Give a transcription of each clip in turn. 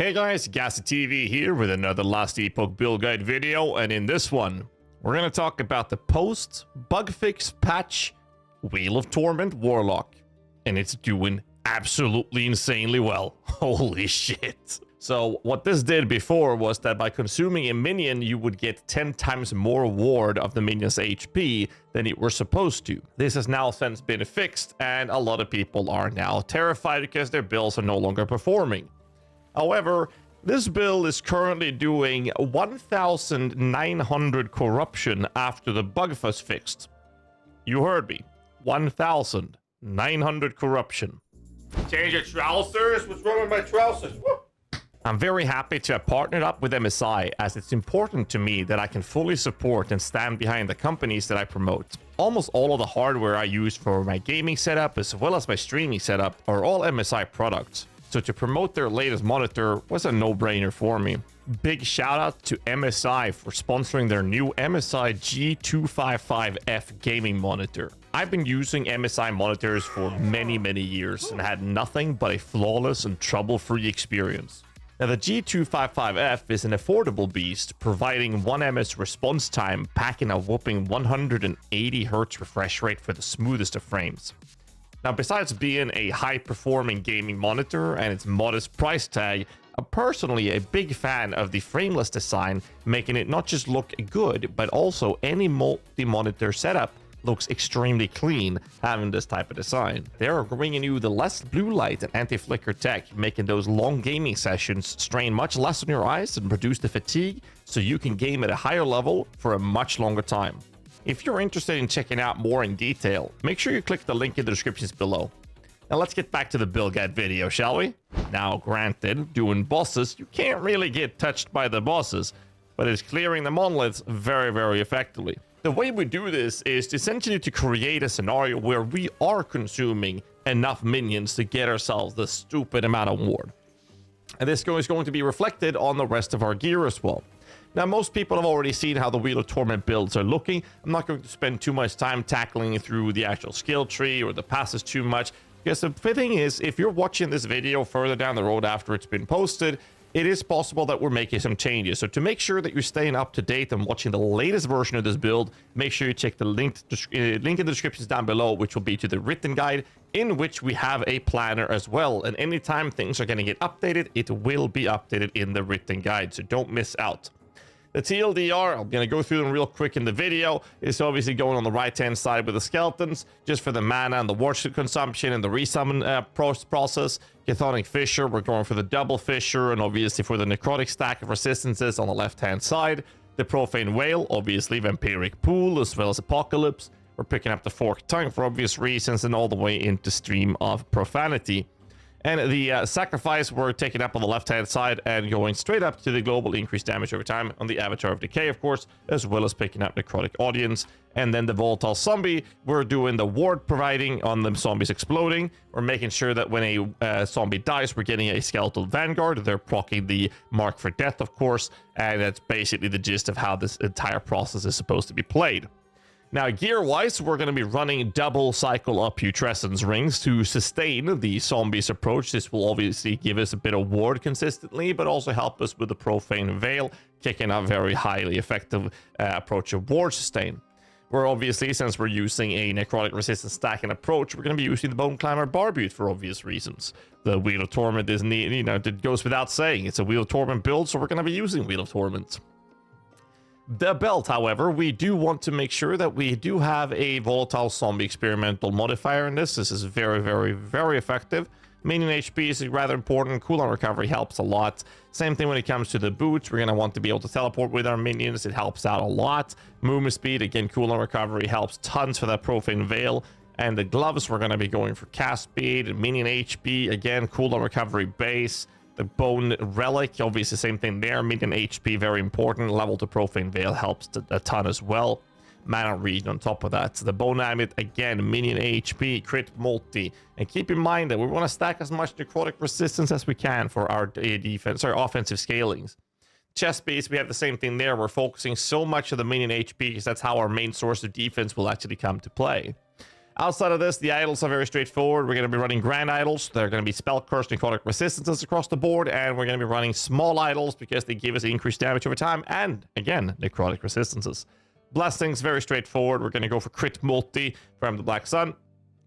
Hey guys, GHAZZY TV here with another Last Epoch build guide video, and in this one, we're going to talk about the post-bug fix patch Wheel of Torment Warlock, and it's doing absolutely insanely well. Holy shit. So what this did before was that by consuming a minion, you would get 10 times more ward of the minion's HP than you were supposed to. This has now since been fixed, and a lot of people are now terrified because their builds are no longer performing. However, this build is currently doing 1,900 corruption after the bug was fixed. You heard me. 1,900 corruption. Change your trousers? What's wrong with my trousers? Woo! I'm very happy to have partnered up with MSI, as it's important to me that I can fully support and stand behind the companies that I promote. Almost all of the hardware I use for my gaming setup as well as my streaming setup are all MSI products. So to promote their latest monitor was a no-brainer for me. Big shout out to MSI for sponsoring their new MSI G255F gaming monitor. I've been using MSI monitors for many years and had nothing but a flawless and trouble-free experience. Now the G255F is an affordable beast, providing 1 ms response time, packing a whopping 180 Hz refresh rate for the smoothest of frames. Now, besides being a high-performing gaming monitor and its modest price tag, I'm personally a big fan of the frameless design, making it not just look good, but also any multi-monitor setup looks extremely clean having this type of design. They're bringing you the less blue light and anti-flicker tech, making those long gaming sessions strain much less on your eyes and produce the fatigue, so you can game at a higher level for a much longer time. If you're interested in checking out more in detail, make sure you click the link in the descriptions below. Now let's get back to the build guide video, shall we? Now granted, doing bosses, you can't really get touched by the bosses, but it's clearing the monoliths very effectively. The way we do this is essentially to create a scenario where we are consuming enough minions to get ourselves the stupid amount of ward. And this is going to be reflected on the rest of our gear as well. Now, most people have already seen how the Wheel of Torment builds are looking. I'm not going to spend too much time tackling through the actual skill tree or the passes too much, because the thing is, if you're watching this video further down the road after it's been posted, it is possible that we're making some changes. So to make sure that you're staying up to date and watching the latest version of this build, make sure you check the link in the descriptions down below, which will be to the written guide, in which we have a planner as well. And anytime things are going to get updated, it will be updated in the written guide, so don't miss out. The TLDR, I'm going to go through them real quick in the video, is obviously going on the right-hand side with the skeletons, just for the mana and the ward consumption and the resummon process. Chthonic Fissure, we're going for the double Fissure, and obviously for the necrotic stack of resistances on the left-hand side. The Profane Whale, obviously Vampiric Pool, as well as Apocalypse. We're picking up the Forked Tongue for obvious reasons, and all the way into Stream of Profanity. And the Sacrifice we're taking up on the left-hand side and going straight up to the global increased damage over time on the Avatar of Decay, of course, as well as picking up Necrotic Audience. And then the Volatile Zombie, we're doing the ward providing on the zombies exploding. We're making sure that when a zombie dies, we're getting a Skeletal Vanguard. They're proccing the Mark for Death, of course, and that's basically the gist of how this entire process is supposed to be played. Now, gear-wise, we're going to be running double cycle of Putrescence rings to sustain the zombies approach. This will obviously give us a bit of ward consistently, but also help us with the Profane Veil, kicking a very highly effective approach of ward sustain. We're obviously, since we're using a necrotic resistance stack and approach, we're going to be using the Bone Climber Barbute for obvious reasons. The Wheel of Torment is neat, you know, it goes without saying. It's a Wheel of Torment build, so we're going to be using Wheel of Torment. The belt, however, we do want to make sure that we do have a Volatile Zombie experimental modifier in this. This is very effective. Minion HP is rather important. Cooldown recovery helps a lot. Same thing when it comes to the boots. We're going to want to be able to teleport with our minions. It helps out a lot. Movement speed, again, cooldown recovery helps tons for that Profane Veil. And the gloves, we're going to be going for cast speed, minion HP, again, cooldown recovery base. The Bone Relic, obviously same thing there. Minion HP, very important. Level to Profane Veil helps a ton as well. Mana Regen on top of that. So the Bone Amulet, again, minion HP, crit multi. And keep in mind that we want to stack as much necrotic resistance as we can for our defense, or offensive scalings. Chest piece, we have the same thing there. We're focusing so much of the minion HP because that's how our main source of defense will actually come to play. Outside of this, the idols are very straightforward. We're going to be running grand idols. They're going to be spell, curse, necrotic resistances across the board, and we're going to be running small idols because they give us increased damage over time, and again, necrotic resistances. Blessings, very straightforward. We're going to go for crit multi from the Black Sun.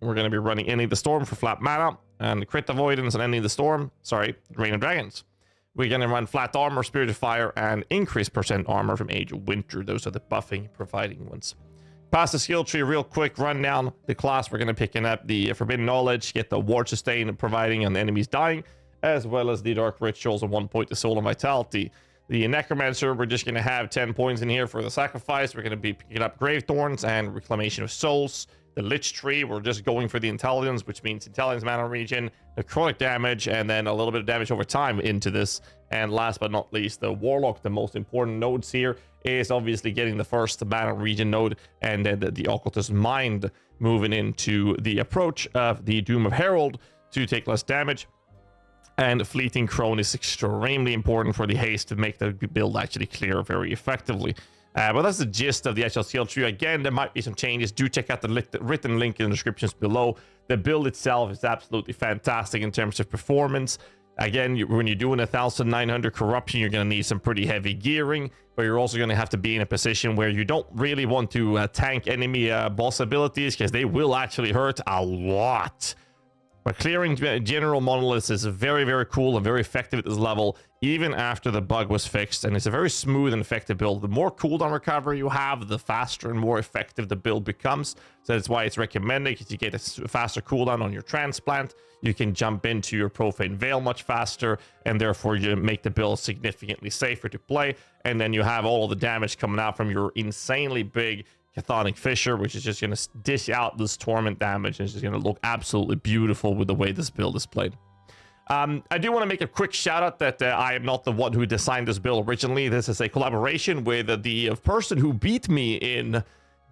We're going to be running Any of the Storm for flat mana, and crit avoidance and Any of the Storm, Rain of Dragons. We're going to run flat armor, Spirit of Fire, and increased percent armor from Age of Winter. Those are the buffing providing ones. Past the skill tree real quick, run down the class. We're going to pick up the Forbidden Knowledge, get the Ward Sustain providing on enemies dying, as well as the Dark Rituals and 1 point to Soul and Vitality. The Necromancer, we're just going to have 10 points in here for the Sacrifice. We're going to be picking up Grave Thorns and Reclamation of Souls. The Lich Tree, we're just going for the Intelligence, which means Intelligence mana region, necrotic damage, and then a little bit of damage over time into this. And last but not least, the Warlock, the most important nodes here, is obviously getting the first mana region node, and then the Occultist Mind moving into the approach of the Doom of Herald to take less damage. And Fleeting Crone is extremely important for the haste to make the build actually clear very effectively. But that's the gist of the actual skill tree. Again, there might be some changes. Do check out the written link in the descriptions below. The build itself is absolutely fantastic in terms of performance. Again, when you're doing 1900 corruption, you're going to need some pretty heavy gearing, but you're also going to have to be in a position where you don't really want to tank enemy boss abilities, because they will actually hurt a lot. But clearing general monoliths is very, very cool and very effective at this level, even after the bug was fixed. And it's a very smooth and effective build. The more cooldown recovery you have, the faster and more effective the build becomes. So that's why it's recommended, because you get a faster cooldown on your transplant. You can jump into your Profane Veil much faster, and therefore you make the build significantly safer to play. And then you have all of the damage coming out from your insanely big Chthonic Fissure, which is just going to dish out this Torment damage, and it's just going to look absolutely beautiful with the way this build is played. I do want to make a quick shout out that I am not the one who designed this build originally. This is a collaboration with the person who beat me in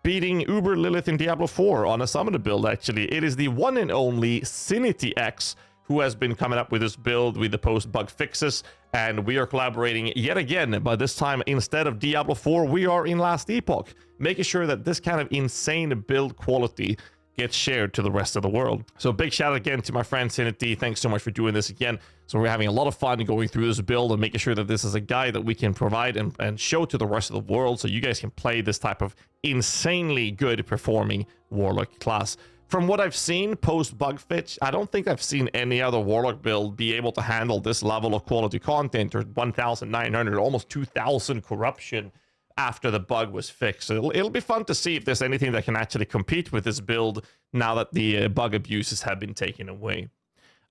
beating Uber Lilith in Diablo 4 on a summoner build, actually. It is the one and only Sinity X, who has been coming up with this build with the post-bug fixes, and we are collaborating yet again, but this time, instead of Diablo 4, we are in Last Epoch, making sure that this kind of insane build quality gets shared to the rest of the world. So big shout out again to my friend Sinity. Thanks so much for doing this again. So we're having a lot of fun going through this build and making sure that this is a guide that we can provide and show to the rest of the world, so you guys can play this type of insanely good performing Warlock class. From what I've seen post-bug fix, I don't think I've seen any other Warlock build be able to handle this level of quality content, or 1,900, almost 2,000 corruption after the bug was fixed. So it'll be fun to see if there's anything that can actually compete with this build now that the bug abuses have been taken away.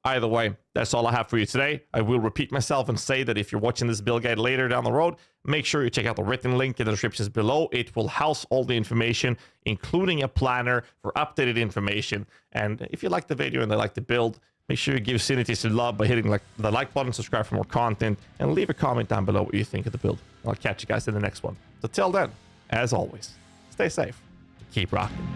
Either way, that's all I have for you today. I will repeat myself and say that if you're watching this build guide later down the road, make sure you check out the written link in the descriptions below. It will house all the information, including a planner for updated information. And if you like the video and they like the build, make sure you give Sinity some love by hitting the like button, subscribe for more content, and leave a comment down below what you think of the build. I'll catch you guys in the next one. So till then, as always, stay safe, keep rocking.